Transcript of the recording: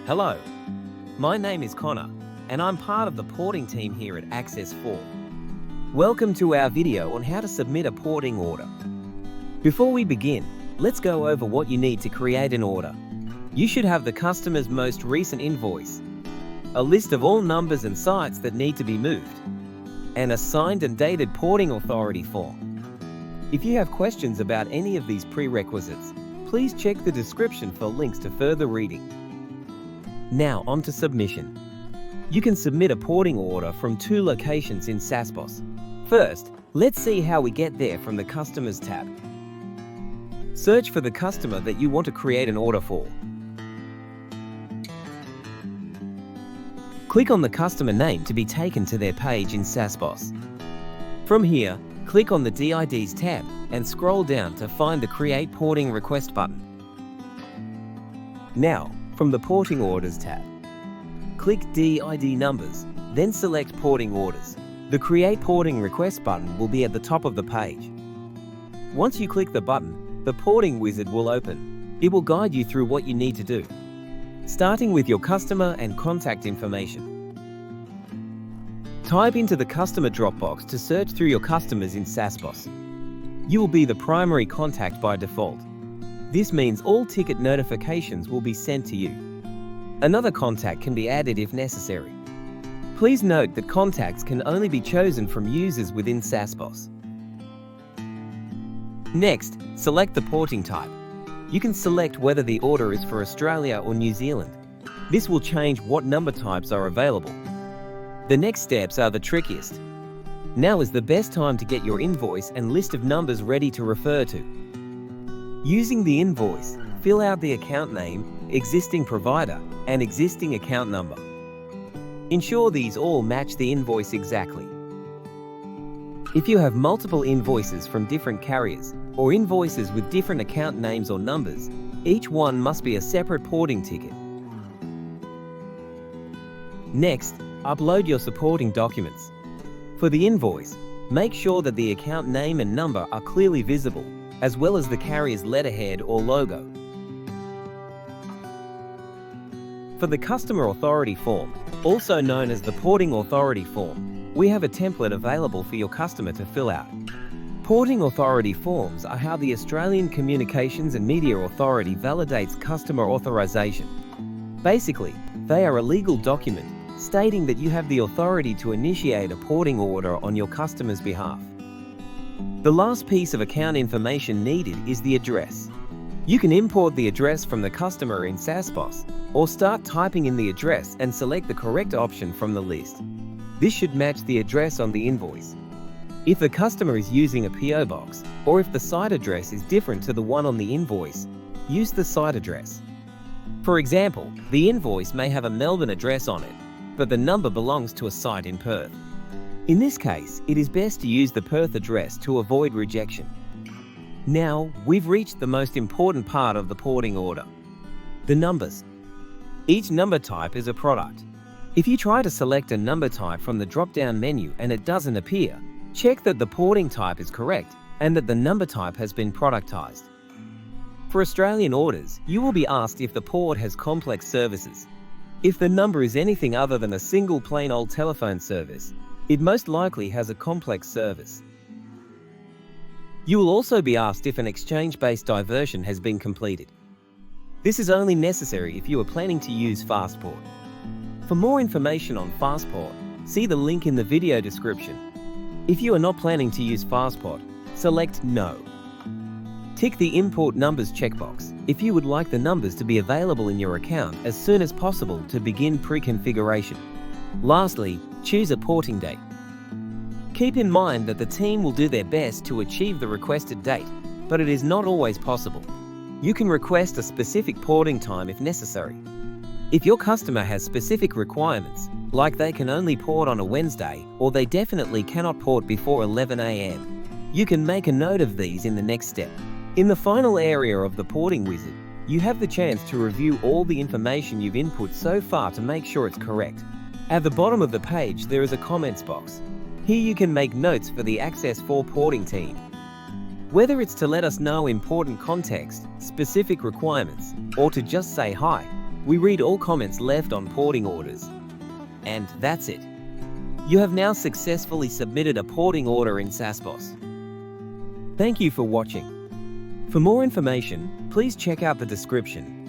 Hello, my name is Connor, and I'm part of the porting team here at Access 4. Welcome to our video on how to submit a porting order. Before we begin, let's go over what you need to create an order. You should have the customer's most recent invoice, a list of all numbers and sites that need to be moved, and a signed and dated porting authority form. If you have questions about any of these prerequisites, please check the description for links to further reading. Now on to submission. You can submit a porting order from two locations in SASBOSS. First, let's see how we get there from the Customers tab. Search for the customer that you want to create an order for. Click on the customer name to be taken to their page in SASBOSS. From here, click on the DIDs tab and scroll down to find the Create Porting Request button. Now, from the Porting Orders tab, click DID Numbers, then select Porting Orders. The Create Porting Request button will be at the top of the page. Once you click the button, the porting wizard will open. It will guide you through what you need to do, starting with your customer and contact information. Type into the customer drop box to search through your customers in SASBOSS. You will be the primary contact by default. This means all ticket notifications will be sent to you. Another contact can be added if necessary. Please note that contacts can only be chosen from users within SASBOSS. Next, select the porting type. You can select whether the order is for Australia or New Zealand. This will change what number types are available. The next steps are the trickiest. Now is the best time to get your invoice and list of numbers ready to refer to. Using the invoice, fill out the account name, existing provider, and existing account number. Ensure these all match the invoice exactly. If you have multiple invoices from different carriers, or invoices with different account names or numbers, each one must be a separate porting ticket. Next, upload your supporting documents. For the invoice, make sure that the account name and number are clearly visible, as well as the carrier's letterhead or logo. For the Customer Authority Form, also known as the Porting Authority Form, we have a template available for your customer to fill out. Porting Authority Forms are how the Australian Communications and Media Authority validates customer authorization. Basically, they are a legal document stating that you have the authority to initiate a porting order on your customer's behalf. The last piece of account information needed is the address. You can import the address from the customer in SASBOSS, or start typing in the address and select the correct option from the list. This should match the address on the invoice. If the customer is using a PO box, or if the site address is different to the one on the invoice, use the site address. For example, the invoice may have a Melbourne address on it, but the number belongs to a site in Perth. In this case, it is best to use the Perth address to avoid rejection. Now, we've reached the most important part of the porting order: the numbers. Each number type is a product. If you try to select a number type from the drop-down menu and it doesn't appear, check that the porting type is correct and that the number type has been productized. For Australian orders, you will be asked if the port has complex services. If the number is anything other than a single plain old telephone service, it most likely has a complex service. You will also be asked if an exchange-based diversion has been completed. This is only necessary if you are planning to use Fastport. For more information on Fastport, see the link in the video description. If you are not planning to use Fastport, select No. Tick the Import Numbers checkbox if you would like the numbers to be available in your account as soon as possible to begin pre-configuration. Lastly, choose a porting date. Keep in mind that the team will do their best to achieve the requested date, but it is not always possible. You can request a specific porting time if necessary. If your customer has specific requirements, like they can only port on a Wednesday or they definitely cannot port before 11 a.m., you can make a note of these in the next step. In the final area of the porting wizard, you have the chance to review all the information you've input so far to make sure it's correct. At the bottom of the page, there is a comments box. Here you can make notes for the Access 4 porting team. Whether it's to let us know important context, specific requirements, or to just say hi, We read all comments left on porting orders. And that's it. You have now successfully submitted a porting order in SASBOSS. Thank you for watching. For more information, please check out the description.